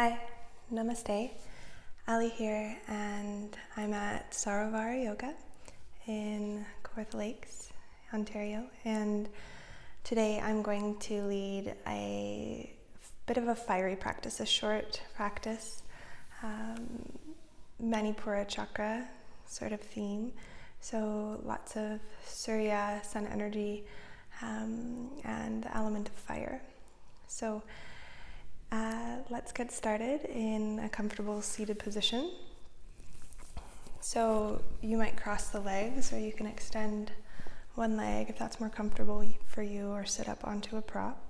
Hi, Namaste. Ali here, and I'm at Sarovara Yoga in Kawartha Lakes, Ontario, and today I'm going to lead a bit of a fiery practice, a short practice, Manipura Chakra sort of theme, so lots of Surya, sun energy, and the element of fire. So let's get started in a comfortable seated position. So you might cross the legs, or you can extend one leg if that's more comfortable for you, or sit up onto a prop.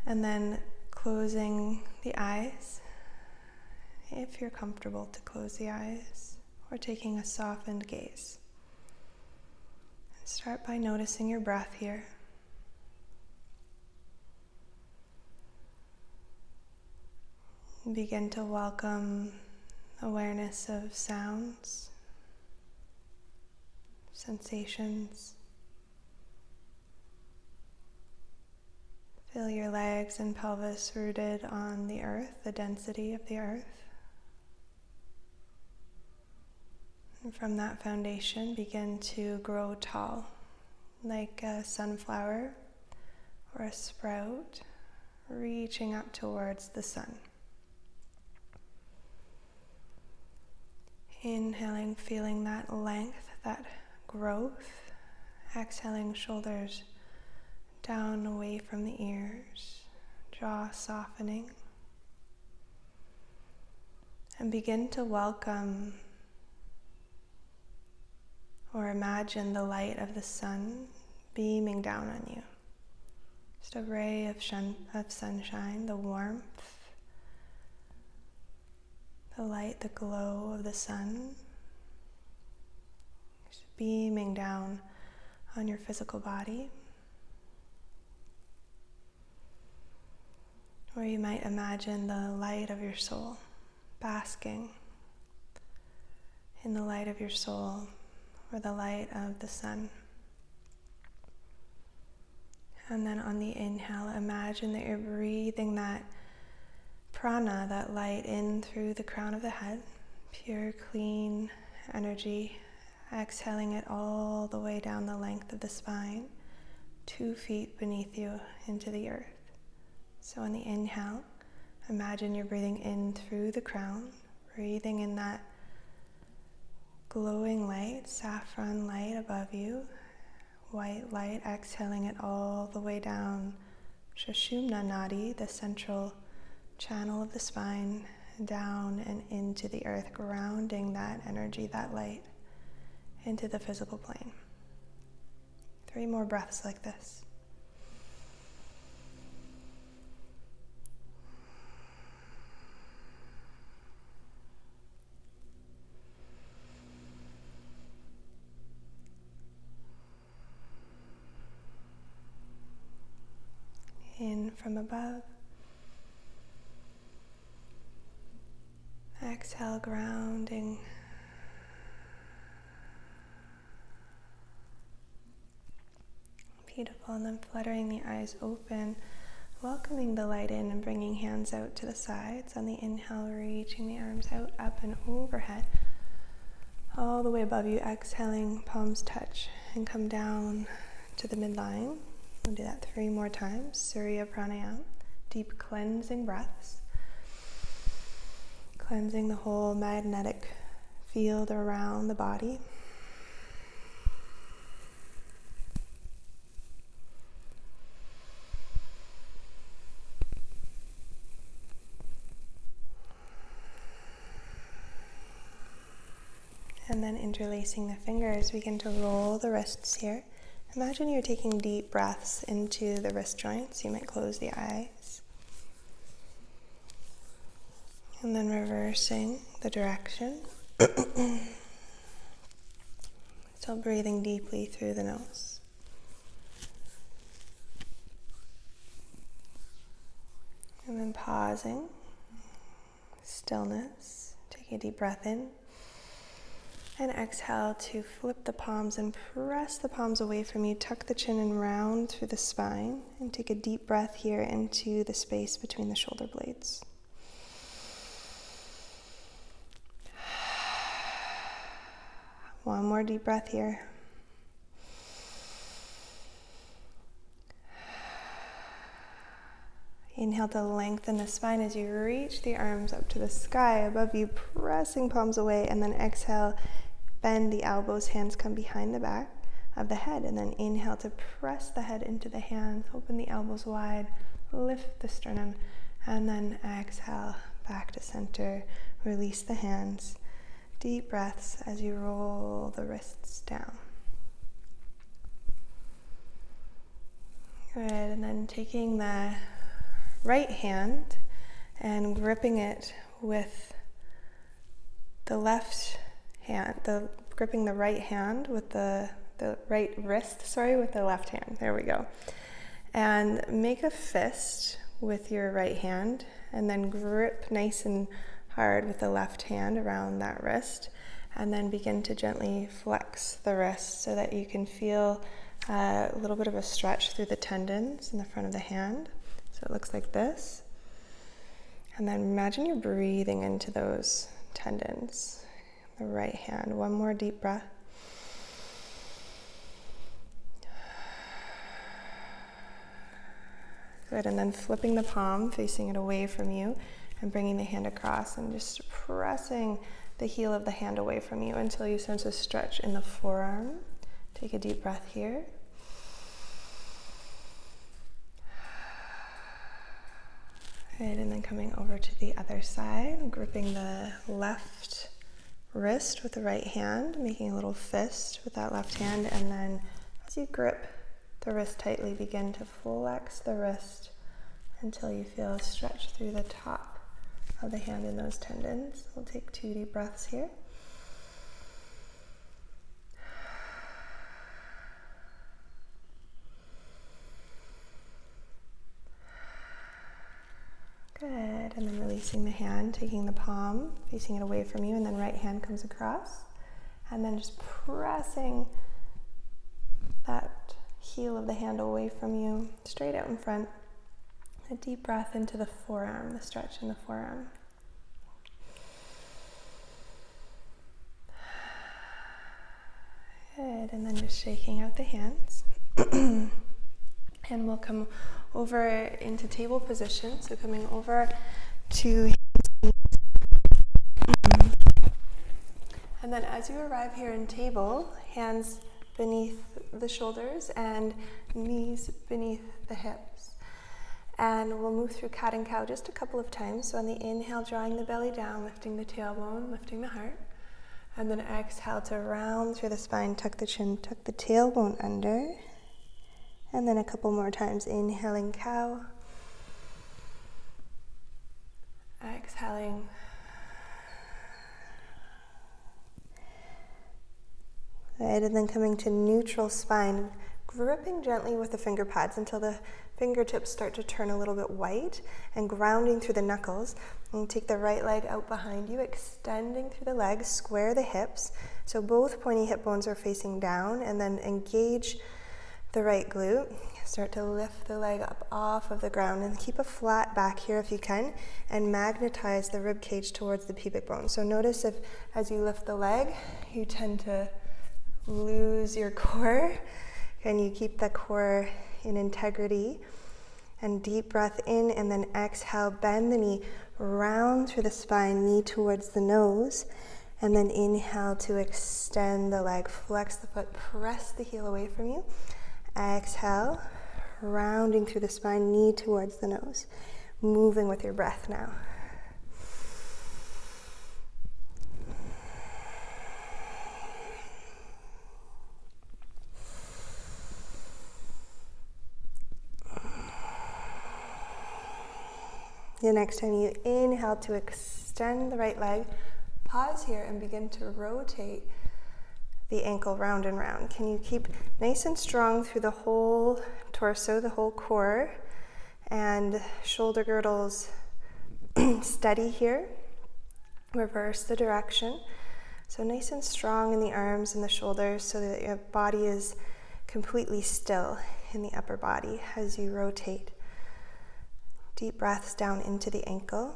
And then closing the eyes, if you're comfortable to close the eyes, or taking a softened gaze. And start by noticing your breath here. Begin to welcome awareness of sounds, sensations. Feel your legs and pelvis rooted on the earth, the density of the earth. And from that foundation, begin to grow tall, like a sunflower or a sprout, reaching up towards the sun. Inhaling, feeling that length, that growth. Exhaling, shoulders down away from the ears, jaw softening. And begin to welcome or imagine the light of the sun beaming down on you. Just a ray of sunshine, the warmth, the light, the glow of the sun, just beaming down on your physical body. Or you might imagine the light of your soul, basking in the light of your soul, or the light of the sun. And then on the inhale, imagine that you're breathing that prana, that light, in through the crown of the head, pure, clean energy. Exhaling it all the way down the length of the spine, 2 feet beneath you into the earth. So on the inhale, imagine you're breathing in through the crown, breathing in that glowing light, saffron light above you, white light. Exhaling it all the way down Sushumna Nadi, the central channel of the spine, down and into the earth, grounding that energy, that light, into the physical plane. 3 more breaths like this. In from above. Exhale, grounding. Beautiful. And then fluttering the eyes open, welcoming the light in and bringing hands out to the sides. On the inhale, reaching the arms out, up and overhead, all the way above you. Exhaling, palms touch and come down to the midline. We'll do that 3 more times. Surya Pranayama, deep cleansing breaths. Cleansing the whole magnetic field around the body. And then interlacing the fingers, begin to roll the wrists here. Imagine you're taking deep breaths into the wrist joints. You might close the eyes. And then reversing the direction. Still breathing deeply through the nose. And then pausing. Stillness. Take a deep breath in. And exhale to flip the palms and press the palms away from you. Tuck the chin and round through the spine. And take a deep breath here into the space between the shoulder blades. One more deep breath here. Inhale to lengthen the spine as you reach the arms up to the sky above you, pressing palms away, and then exhale, bend the elbows, hands come behind the back of the head, and then inhale to press the head into the hands, open the elbows wide, lift the sternum, and then exhale, back to center, release the hands. Deep breaths as you roll the wrists down. Good, and then taking the right hand and gripping it with the left hand, gripping the right hand with the right wrist, with the left hand. There we go. And make a fist with your right hand and then grip nice and hard with the left hand around that wrist, and then begin to gently flex the wrist so that you can feel a little bit of a stretch through the tendons in the front of the hand. So it looks like this. And then imagine you're breathing into those tendons. The right hand. One more deep breath. Good, and then flipping the palm, facing it away from you, and bringing the hand across and just pressing the heel of the hand away from you until you sense a stretch in the forearm. Take a deep breath here. Good, and then coming over to the other side, gripping the left wrist with the right hand, making a little fist with that left hand, and then as you grip the wrist tightly, begin to flex the wrist until you feel a stretch through the top of the hand in those tendons. We'll take 2 deep breaths here. Good, and then releasing the hand, taking the palm, facing it away from you, and then right hand comes across, and then just pressing that heel of the hand away from you, straight out in front. A deep breath into the forearm, the stretch in the forearm. Good, and then just shaking out the hands. And we'll come over into table position, so coming over to hands and knees. And then as you arrive here in table, hands beneath the shoulders and knees beneath the hips. And we'll move through cat and cow just a couple of times. So on the inhale, drawing the belly down, lifting the tailbone, lifting the heart. And then exhale to round through the spine, tuck the chin, tuck the tailbone under. And then a couple more times, inhaling cow. Exhaling. Good, and then coming to neutral spine, gripping gently with the finger pads until the fingertips start to turn a little bit white, and grounding through the knuckles. And take the right leg out behind you, extending through the legs, square the hips. So both pointy hip bones are facing down, and then engage the right glute. Start to lift the leg up off of the ground and keep a flat back here if you can, and magnetize the rib cage towards the pubic bone. So notice if as you lift the leg, you tend to lose your core. Can you keep the core in integrity? And deep breath in, and then exhale, bend the knee, round through the spine, knee towards the nose. And then inhale to extend the leg, flex the foot, press the heel away from you. Exhale, rounding through the spine, knee towards the nose. Moving with your breath now. The next time you inhale to extend the right leg, pause here and begin to rotate the ankle round and round. Can you keep nice and strong through the whole torso, the whole core, and shoulder girdles steady here. Reverse the direction. So nice and strong in the arms and the shoulders so that your body is completely still in the upper body as you rotate. Deep breaths down into the ankle.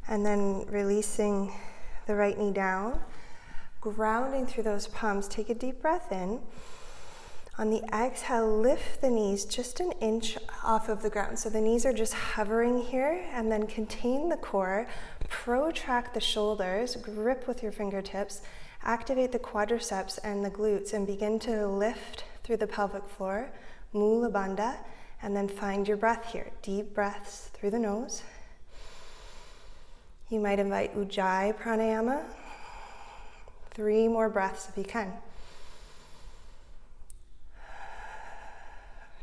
And then releasing the right knee down. Grounding through those palms, take a deep breath in. On the exhale, lift the knees just an inch off of the ground. So the knees are just hovering here, and then contain the core, protract the shoulders, grip with your fingertips, activate the quadriceps and the glutes, and begin to lift through the pelvic floor, Mula Bandha, and then find your breath here. Deep breaths through the nose. You might invite Ujjayi Pranayama. 3 more breaths if you can.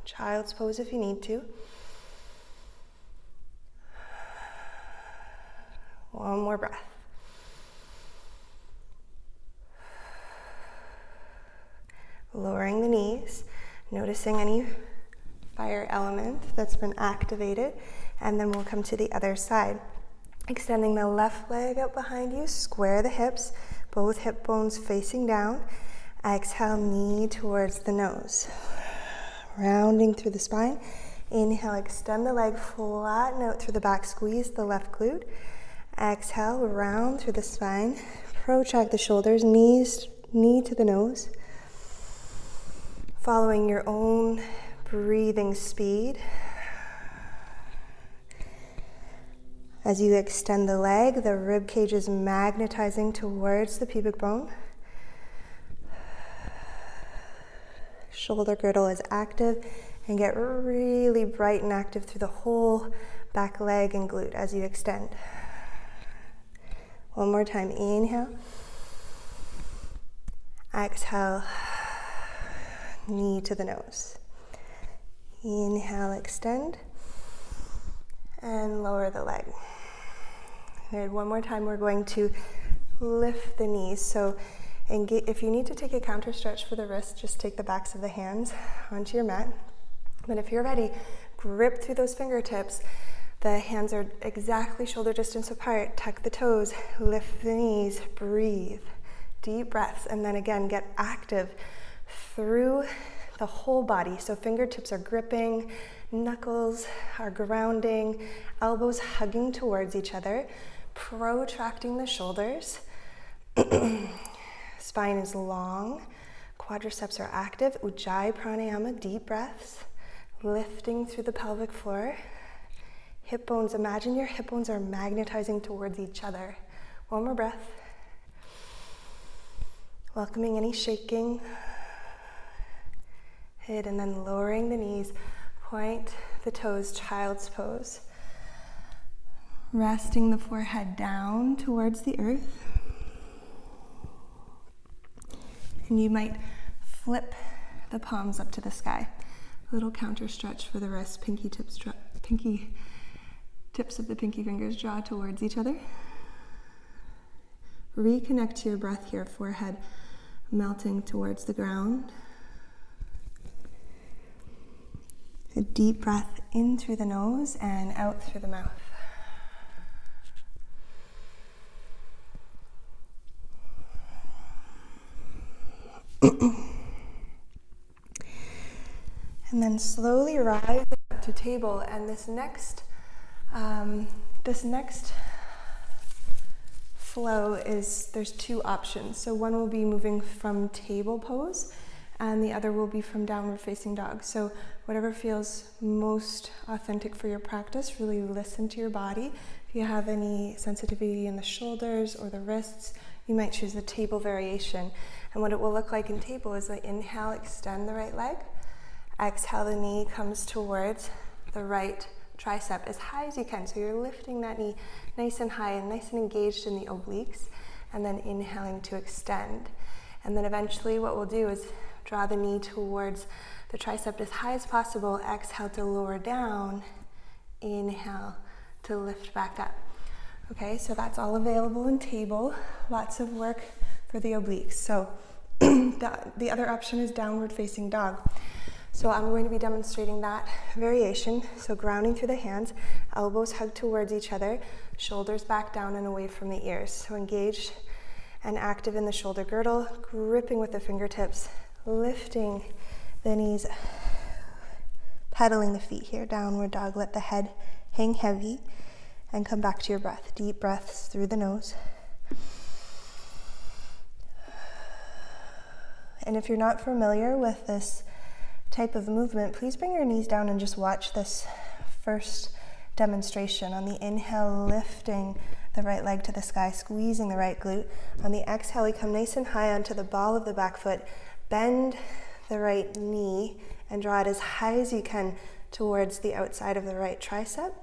Child's pose if you need to. 1 more breath. Lowering the knees, noticing any fire element that's been activated, and then we'll come to the other side. Extending the left leg out behind you, square the hips, both hip bones facing down. Exhale, knee towards the nose. Rounding through the spine. Inhale, extend the leg, flatten out through the back, squeeze the left glute. Exhale, round through the spine. Protract the shoulders, knee to the nose. Following your own breathing speed. As you extend the leg, the rib cage is magnetizing towards the pubic bone. Shoulder girdle is active, and get really bright and active through the whole back leg and glute as you extend. 1 more time, inhale. Exhale, knee to the nose. Inhale, extend, and lower the leg. Good, 1 more time, we're going to lift the knees. So if you need to take a counter stretch for the wrists, just take the backs of the hands onto your mat. But if you're ready, grip through those fingertips. The hands are exactly shoulder distance apart. Tuck the toes, lift the knees, breathe. Deep breaths, and then again, get active through the whole body. So fingertips are gripping, knuckles are grounding, elbows hugging towards each other, protracting the shoulders. Spine is long, quadriceps are active. Ujjayi Pranayama, deep breaths, lifting through the pelvic floor. Hip bones, imagine your hip bones are magnetizing towards each other. 1 more breath. Welcoming any shaking. Good, and then lowering the knees, point the toes, child's pose. Resting the forehead down towards the earth. And you might flip the palms up to the sky. A little counter stretch for the wrists, pinky tips of the pinky fingers draw towards each other. Reconnect to your breath here, forehead melting towards the ground. A deep breath in through the nose and out through the mouth. And then slowly rise up to table. And this next flow is, there's 2 options. So one will be moving from table pose, and the other will be from downward facing dog. So whatever feels most authentic for your practice, really listen to your body. If you have any sensitivity in the shoulders or the wrists, you might choose the table variation. And what it will look like in table is like inhale, extend the right leg. Exhale, the knee comes towards the right tricep as high as you can. So you're lifting that knee nice and high and nice and engaged in the obliques, and then inhaling to extend. And then eventually what we'll do is draw the knee towards the tricep as high as possible. Exhale to lower down. Inhale to lift back up. Okay, so that's all available in table. Lots of work for the obliques. So the other option is downward facing dog. So I'm going to be demonstrating that variation. So grounding through the hands, elbows hug towards each other, shoulders back down and away from the ears. So engaged and active in the shoulder girdle, gripping with the fingertips, lifting the knees, pedaling the feet here, downward dog. Let the head hang heavy and come back to your breath. Deep breaths through the nose. And if you're not familiar with this type of movement, please bring your knees down and just watch this first demonstration. On the inhale, lifting the right leg to the sky, squeezing the right glute. On the exhale, we come nice and high onto the ball of the back foot, bend the right knee and draw it as high as you can towards the outside of the right tricep.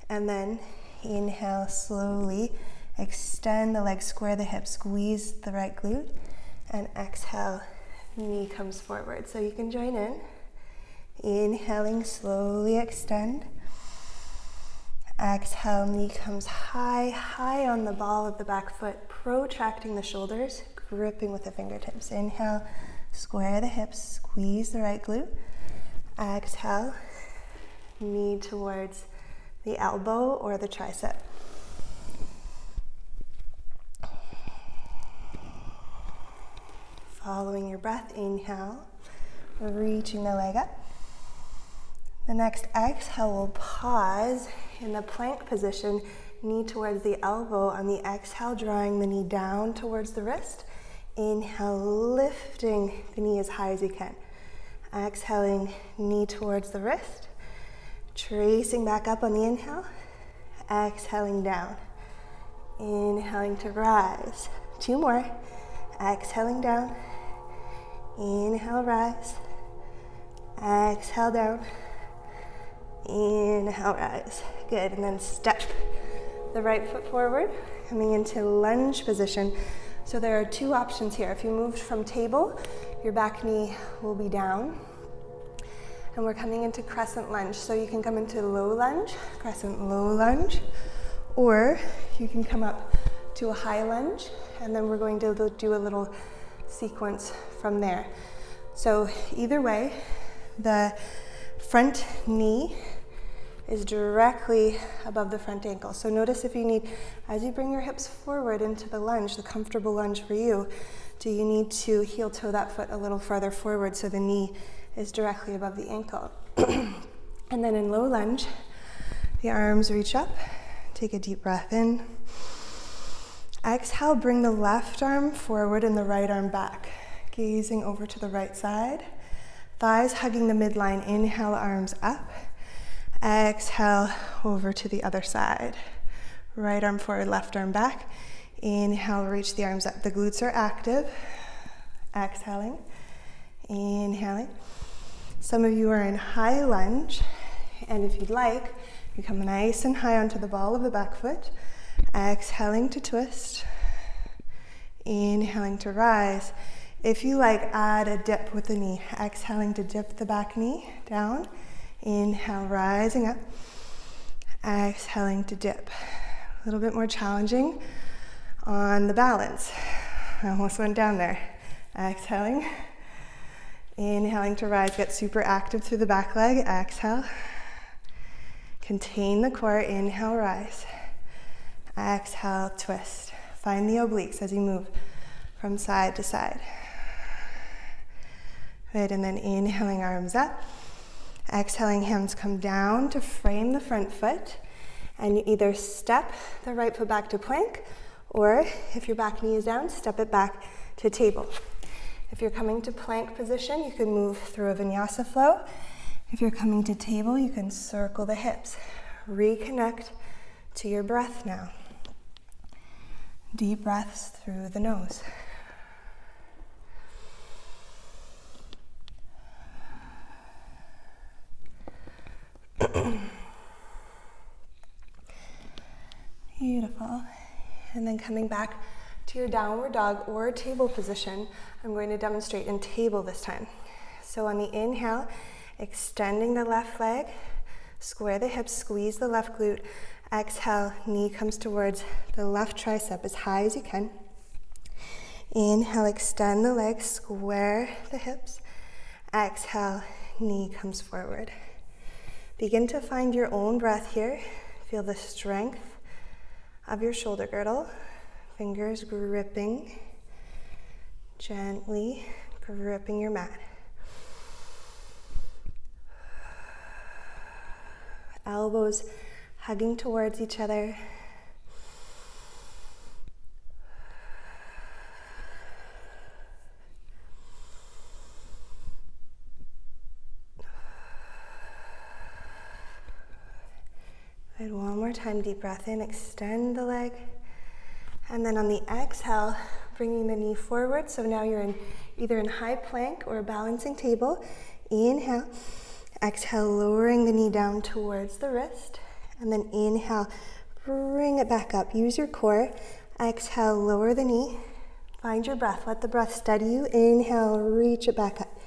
And then inhale slowly, extend the leg, square the hips, squeeze the right glute, and exhale, knee comes forward. So you can join in. Inhaling, slowly extend. Exhale, knee comes high, high on the ball of the back foot, protracting the shoulders, gripping with the fingertips. Inhale, square the hips, squeeze the right glute. Exhale, knee towards the elbow or the tricep. Following your breath, inhale, reaching the leg up. The next exhale, we'll pause in the plank position, knee towards the elbow. On the exhale, drawing the knee down towards the wrist. Inhale, lifting the knee as high as you can. Exhaling, knee towards the wrist. Tracing back up on the inhale. Exhaling down. Inhaling to rise. 2 more. Exhaling down. Inhale, rise. Exhale, down. Inhale, rise. Good, and then step the right foot forward, coming into lunge position. So there are 2 options here. If you moved from table, your back knee will be down. And we're coming into crescent lunge. So you can come into low lunge, crescent low lunge, or you can come up to a high lunge, and then we're going to do a little sequence from there. So either way, the front knee is directly above the front ankle. So notice if you need, as you bring your hips forward into the lunge, the comfortable lunge for you, do you need to heel toe that foot a little farther forward so the knee is directly above the ankle? And then in low lunge, the arms reach up, take a deep breath in. Exhale, bring the left arm forward and the right arm back, gazing over to the right side. Thighs hugging the midline, inhale, arms up. Exhale, over to the other side. Right arm forward, left arm back. Inhale, reach the arms up. The glutes are active. Exhaling, inhaling. Some of you are in high lunge, and if you'd like, you come nice and high onto the ball of the back foot. Exhaling to twist. Inhaling to rise. If you like, add a dip with the knee. Exhaling to dip the back knee down. Inhale, rising up. Exhaling to dip. A little bit more challenging on the balance. I almost went down there. Exhaling. Inhaling to rise. Get super active through the back leg. Exhale. Contain the core. Inhale, rise. Exhale, twist. Find the obliques as you move from side to side. Good, and then inhaling, arms up. Exhaling, hands come down to frame the front foot, and you either step the right foot back to plank, or if your back knee is down, step it back to table. If you're coming to plank position, you can move through a vinyasa flow. If you're coming to table, you can circle the hips. Reconnect to your breath now. Deep breaths through the nose. Beautiful. And then coming back to your downward dog or table position, I'm going to demonstrate in table this time. So on the inhale, extending the left leg, square the hips, squeeze the left glute. Exhale, knee comes towards the left tricep as high as you can. Inhale, extend the legs, square the hips. Exhale, knee comes forward. Begin to find your own breath here. Feel the strength of your shoulder girdle. Fingers gripping, gently gripping your mat. Elbows hugging towards each other. Good, one more time, deep breath in, extend the leg. And then on the exhale, bringing the knee forward. So now you're either in high plank or balancing table. Inhale. Exhale, lowering the knee down towards the wrist. And then inhale, bring it back up. Use your core. Exhale, lower the knee. Find your breath. Let the breath steady you. Inhale, reach it back up.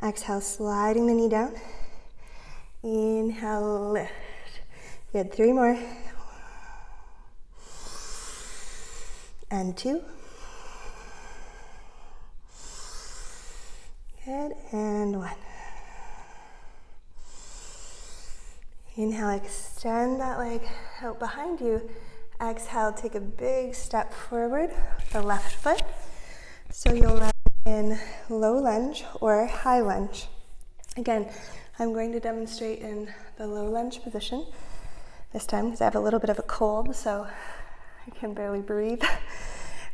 Exhale, sliding the knee down. Inhale, lift. Good, 3 more. And 2. Good, and 1. Inhale, extend that leg out behind you. Exhale, take a big step forward with the left foot. So you'll land in low lunge or high lunge. Again, I'm going to demonstrate in the low lunge position this time because I have a little bit of a cold, so I can barely breathe.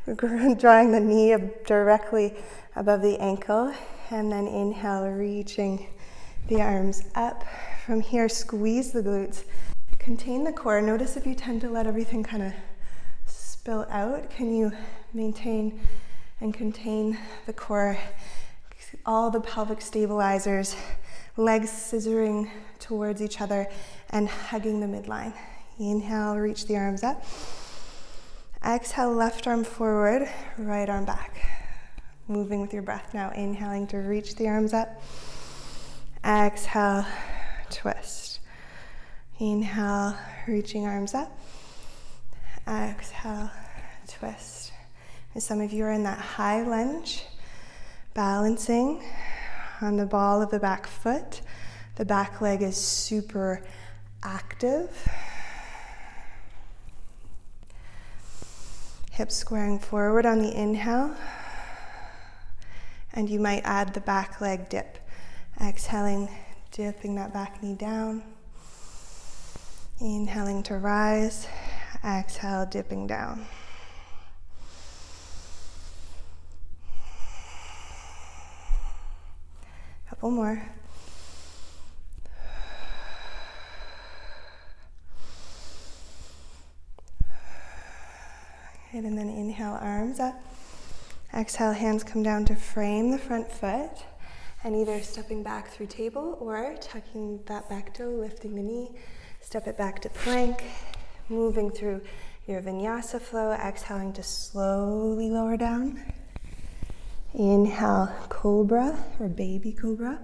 We're drawing the knee directly above the ankle, and then inhale, reaching the arms up. From here, squeeze the glutes, contain the core. Notice if you tend to let everything kind of spill out, can you maintain and contain the core? All the pelvic stabilizers, legs scissoring towards each other and hugging the midline. Inhale, reach the arms up. Exhale, left arm forward, right arm back. Moving with your breath now, inhaling to reach the arms up. Exhale, twist. Inhale, reaching arms up. Exhale, twist. And some of you are in that high lunge, balancing on the ball of the back foot. The back leg is super active. Hips squaring forward on the inhale. And you might add the back leg dip. Exhaling, dipping that back knee down. Inhaling to rise. Exhale, dipping down. Couple more. Good, and then inhale, arms up. Exhale, hands come down to frame the front foot, and either stepping back through table or tucking that back toe, lifting the knee, step it back to plank, moving through your vinyasa flow, exhaling to slowly lower down. Inhale, cobra or baby cobra.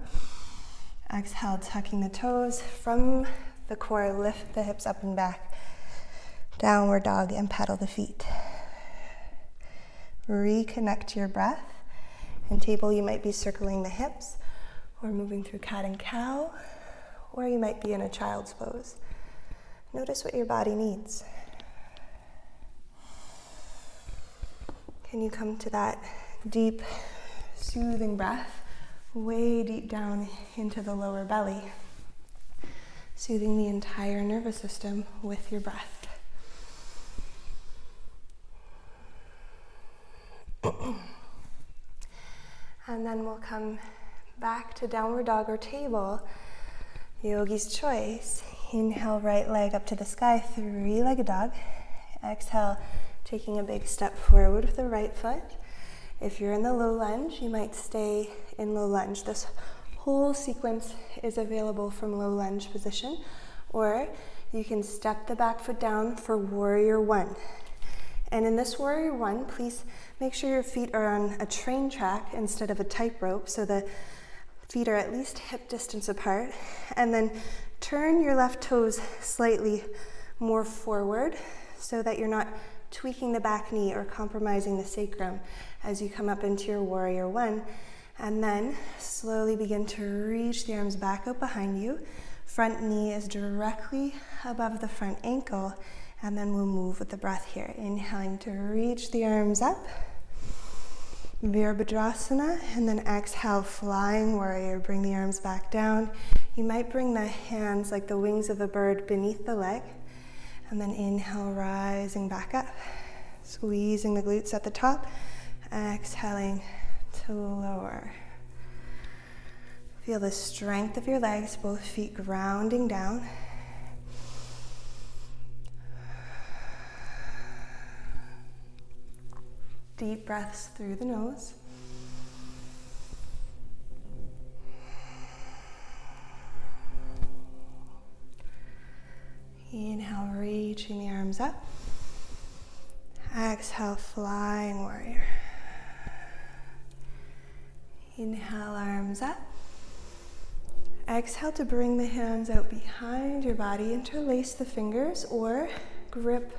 Exhale, tucking the toes from the core, lift the hips up and back. Downward dog and pedal the feet. Reconnect to your breath. In table, you might be circling the hips or moving through cat and cow, or you might be in a child's pose. Notice what your body needs. Can you come to that deep, soothing breath, way deep down into the lower belly, soothing the entire nervous system with your breath. And then we'll come back to downward dog or table, yogi's choice. Inhale, right leg up to the sky, 3-legged dog. Exhale, taking a big step forward with the right foot. If you're in the low lunge, you might stay in low lunge. This whole sequence is available from low lunge position, or you can step the back foot down for warrior 1. And in this warrior 1, please make sure your feet are on a train track instead of a tightrope, so the feet are at least hip distance apart. And then turn your left toes slightly more forward so that you're not tweaking the back knee or compromising the sacrum as you come up into your warrior 1. And then slowly begin to reach the arms back out behind you. Front knee is directly above the front ankle. And then we'll move with the breath here. Inhaling to reach the arms up. Virabhadrasana. And then exhale, flying warrior. Bring the arms back down. You might bring the hands like the wings of a bird beneath the leg. And then inhale, rising back up. Squeezing the glutes at the top. Exhaling to lower. Feel the strength of your legs, both feet grounding down. deep breaths through the nose. Inhale, reaching the arms up. Exhale, flying warrior. Inhale, arms up. Exhale to bring the hands out behind your body. Interlace the fingers or grip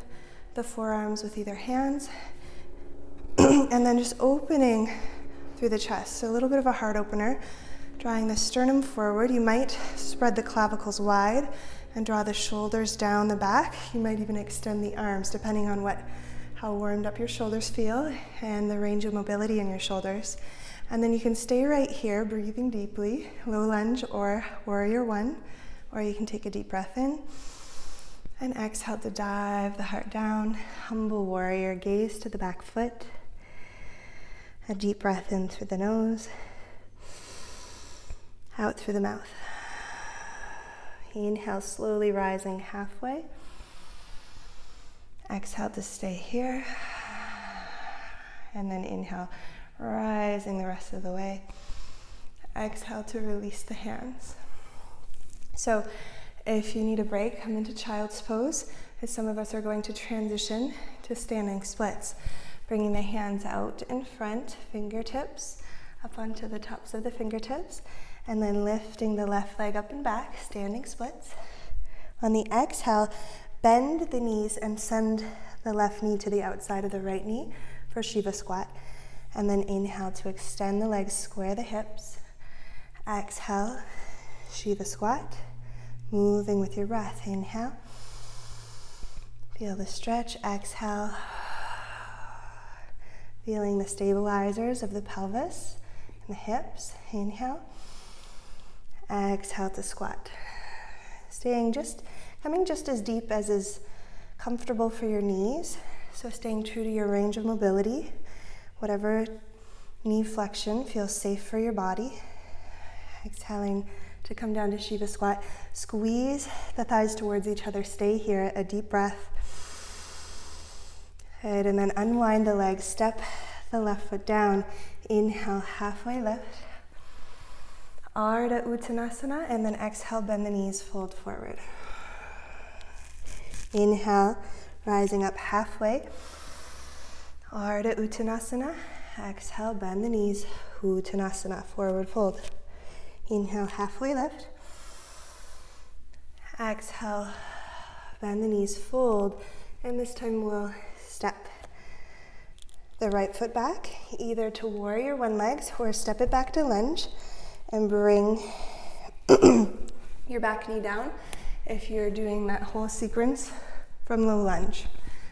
the forearms with either hands. And then just opening through the chest. So a little bit of a heart opener. Drawing the sternum forward. You might spread the clavicles wide and draw the shoulders down the back. You might even extend the arms depending on how warmed up your shoulders feel and the range of mobility in your shoulders. And then you can stay right here, breathing deeply, low lunge or warrior one, or you can take a deep breath in and exhale to dive the heart down, humble warrior, gaze to the back foot. A deep breath in through the nose, out through the mouth. Inhale, slowly rising halfway. Exhale to stay here. And then inhale, rising the rest of the way. Exhale to release the hands. So if you need a break, come into child's pose, as some of us are going to transition to standing splits. Bringing the hands out in front, fingertips up onto the tops of the fingertips. And then lifting the left leg up and back, standing splits. On the exhale, bend the knees and send the left knee to the outside of the right knee for Shiva squat. And then inhale to extend the legs, square the hips. Exhale, Shiva squat. Moving with your breath. Inhale. Feel the stretch. Exhale. Feeling the stabilizers of the pelvis and the hips. Inhale. Exhale to squat. Coming just as deep as is comfortable for your knees. So staying true to your range of mobility. Whatever knee flexion feels safe for your body. Exhaling to come down to Shiva squat. Squeeze the thighs towards each other. Stay here, a deep breath. Good, and then unwind the legs. Step the left foot down. Inhale, halfway lift. Ardha Uttanasana, and then exhale, bend the knees, fold forward. Inhale, rising up halfway. Ardha Uttanasana. Exhale, bend the knees, Uttanasana, forward fold. Inhale, halfway lift. Exhale, bend the knees, fold. And this time we'll step the right foot back, either to warrior one legs or step it back to lunge. And bring your back knee down if you're doing that whole sequence from low lunge.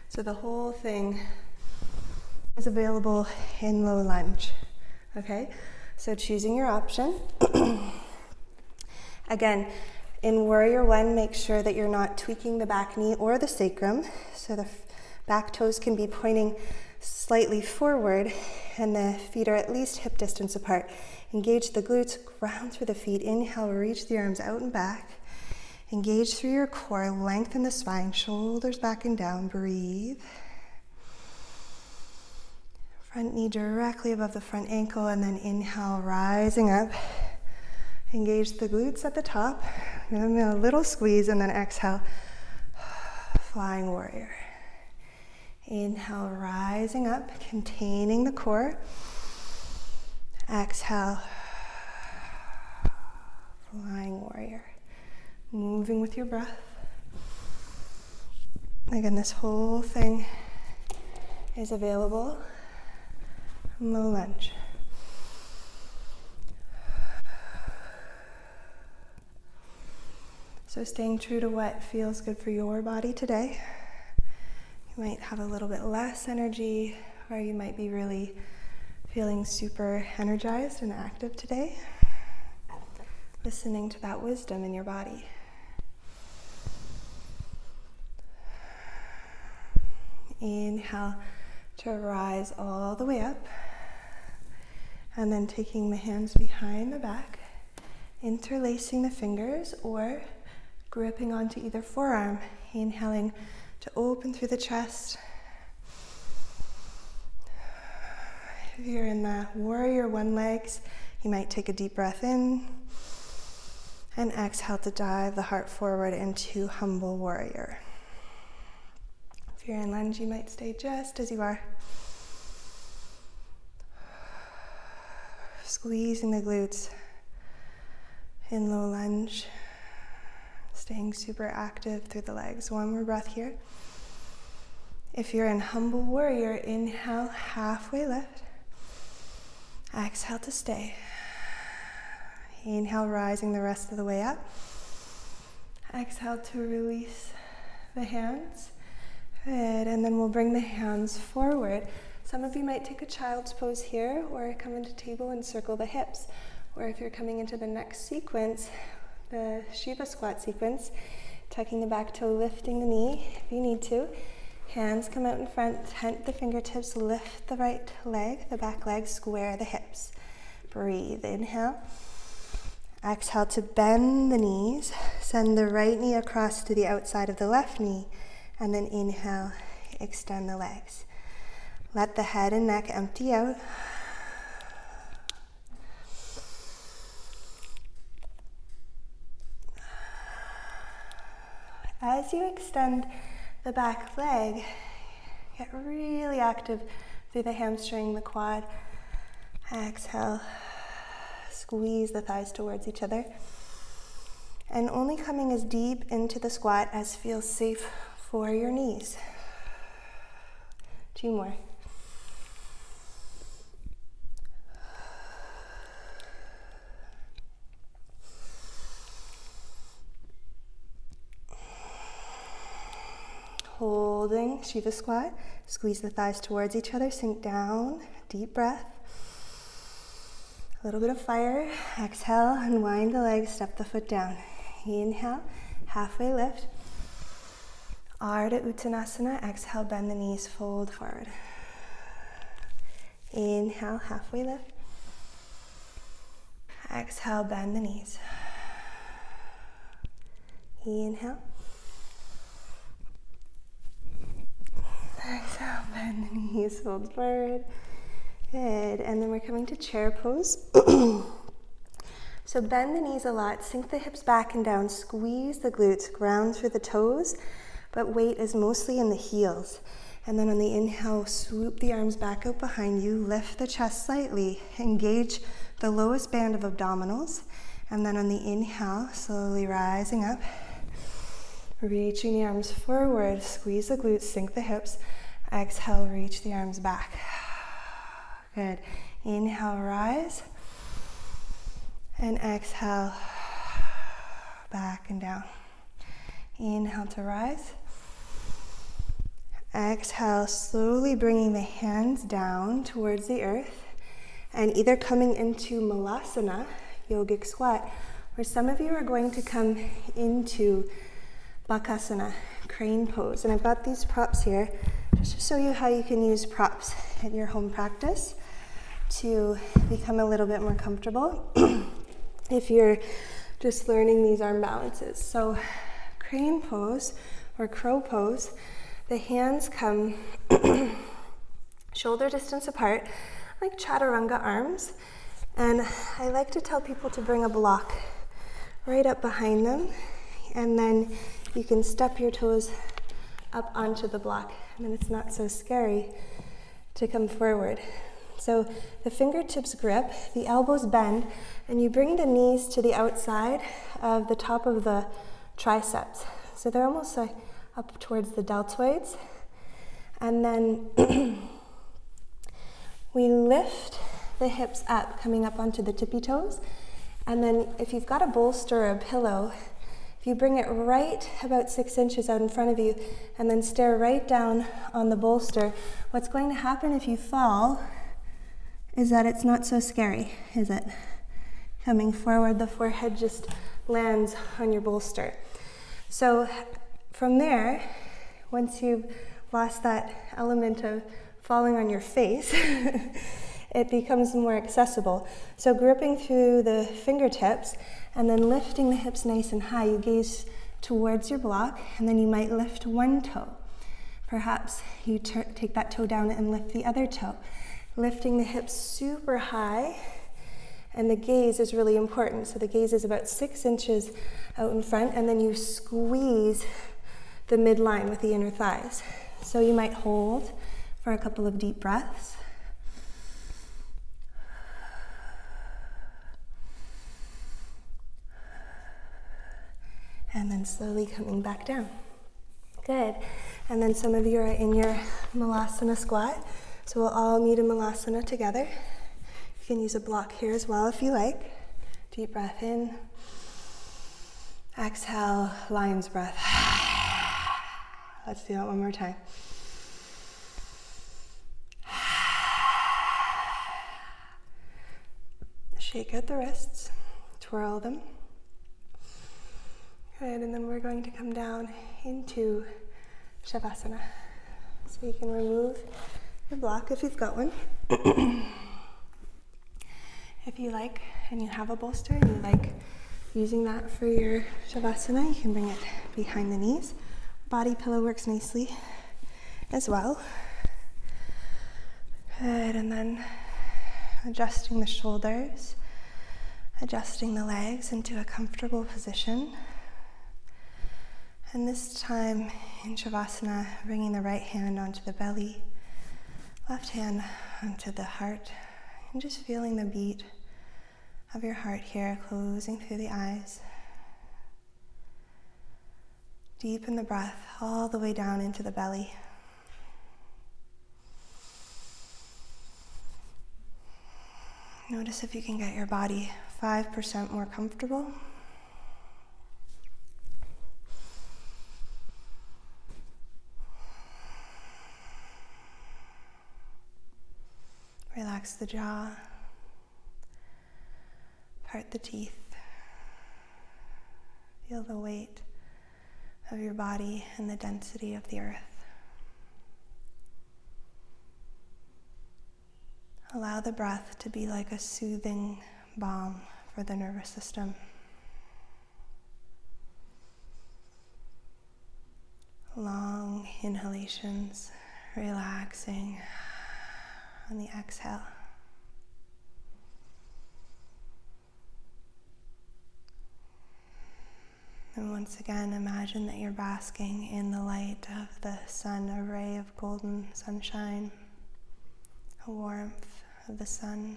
So the whole thing is available in low lunge. Okay, so choosing your option. Again, in warrior one, make sure that you're not tweaking the back knee or the sacrum. So the back toes can be pointing slightly forward and the feet are at least hip distance apart. Engage the glutes, ground through the feet. Inhale, reach the arms out and back. Engage through your core, lengthen the spine, shoulders back and down. Breathe. Front knee directly above the front ankle, and then inhale, rising up. Engage the glutes at the top. Give them a little squeeze, and then exhale, flying warrior. Inhale, rising up, containing the core. Exhale, flying warrior. Moving with your breath. Again, this whole thing is available from low lunge. So staying true to what feels good for your body today. You might have a little bit less energy, or you might be really feeling super energized and active today. Listening to that wisdom in your body. Inhale to rise all the way up. And then taking the hands behind the back, interlacing the fingers or gripping onto either forearm. Inhaling to open through the chest. If you're in the warrior one legs, you might take a deep breath in and exhale to dive the heart forward into humble warrior. If you're in lunge, you might stay just as you are. Squeezing the glutes in low lunge, staying super active through the legs. One more breath here. If you're in humble warrior, inhale, halfway lift. Exhale to stay. Inhale, rising the rest of the way up. Exhale to release the hands. Good, and then we'll bring the hands forward. Some of you might take a child's pose here, or come into table and circle the hips. Or if you're coming into the next sequence, the Shiva squat sequence, tucking the back toe, lifting the knee if you need to. Hands come out in front, tent the fingertips, lift the right leg, the back leg, square the hips. Breathe, inhale. Exhale to bend the knees, send the right knee across to the outside of the left knee, and then inhale, extend the legs. Let the head and neck empty out. As you extend the back leg, get really active through the hamstring, the quad. Exhale, squeeze the thighs towards each other. And only coming as deep into the squat as feels safe for your knees. 2 more. Holding Shiva squat, squeeze the thighs towards each other, sink down, deep breath. A little bit of fire. Exhale, unwind the legs, step the foot down. Inhale, halfway lift. Ardha Uttanasana, exhale, bend the knees, fold forward. Inhale, halfway lift. Exhale, bend the knees. Inhale. Exhale, bend the knees, fold forward. Good, and then we're coming to chair pose. So bend the knees a lot, sink the hips back and down, squeeze the glutes, ground through the toes, but weight is mostly in the heels. And then on the inhale, swoop the arms back out behind you, lift the chest slightly, engage the lowest band of abdominals, and then on the inhale, slowly rising up, reaching the arms forward, squeeze the glutes, sink the hips. Exhale, reach the arms back. Good. Inhale, rise. And exhale, back and down. Inhale to rise. Exhale, slowly bringing the hands down towards the earth and either coming into Malasana, yogic squat, or some of you are going to come into bakasana, crane pose. And I've got these props here just to show you how you can use props in your home practice to become a little bit more comfortable if you're just learning these arm balances. So crane pose or crow pose, the hands come shoulder distance apart, like chaturanga arms. And I like to tell people to bring a block right up behind them, and then you can step your toes up onto the block, and then it's not so scary to come forward. So the fingertips grip, the elbows bend, and you bring the knees to the outside of the top of the triceps. So they're almost like up towards the deltoids. And then we lift the hips up, coming up onto the tippy toes. And then if you've got a bolster or a pillow, if you bring it right about 6 inches out in front of you and then stare right down on the bolster, what's going to happen if you fall is that it's not so scary, is it? Coming forward, the forehead just lands on your bolster. So from there, once you've lost that element of falling on your face, it becomes more accessible. So gripping through the fingertips and then lifting the hips nice and high, you gaze towards your block, and then you might lift one toe. Perhaps you take that toe down and lift the other toe. Lifting the hips super high, and the gaze is really important. So the gaze is about 6 inches out in front, and then you squeeze the midline with the inner thighs. So you might hold for a couple of deep breaths. And then slowly coming back down. Good. And then some of you are in your Malasana squat. So we'll all meet in Malasana together. You can use a block here as well if you like. Deep breath in. Exhale, lion's breath. Let's do that one more time. Shake out the wrists, twirl them. Good, and then we're going to come down into Savasana. So you can remove your block if you've got one. If you like, and you have a bolster, and you like using that for your Savasana, you can bring it behind the knees. Body pillow works nicely as well. Good, and then adjusting the shoulders, adjusting the legs into a comfortable position. And this time in Shavasana, bringing the right hand onto the belly, left hand onto the heart, and just feeling the beat of your heart here, closing through the eyes. Deepen the breath all the way down into the belly. Notice if you can get your body 5% more comfortable. Relax the jaw, part the teeth. Feel the weight of your body and the density of the earth. Allow the breath to be like a soothing balm for the nervous system. Long inhalations, relaxing on the exhale. And once again, imagine that you're basking in the light of the sun, a ray of golden sunshine, a warmth of the sun.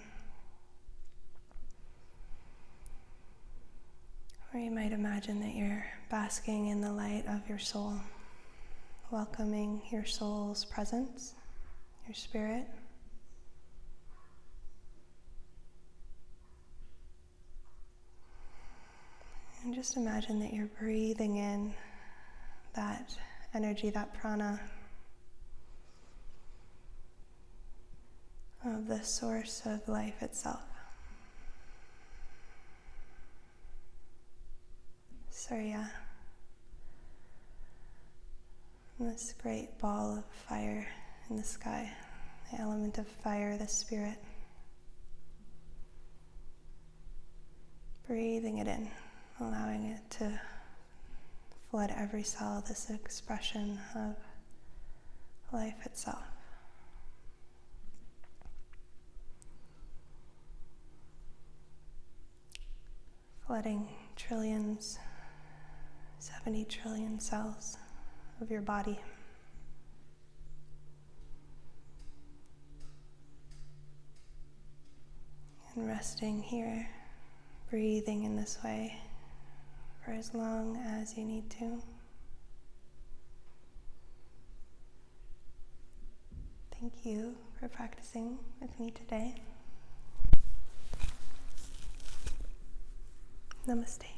Or you might imagine that you're basking in the light of your soul, welcoming your soul's presence, your spirit. And just imagine that you're breathing in that energy, that prana of the source of life itself. Surya, this great ball of fire in the sky, the element of fire, the spirit. Breathing it in, allowing it to flood every cell, this expression of life itself. Flooding trillions, 70 trillion cells of your body. And resting here, breathing in this way for as long as you need to. Thank you for practicing with me today. Namaste.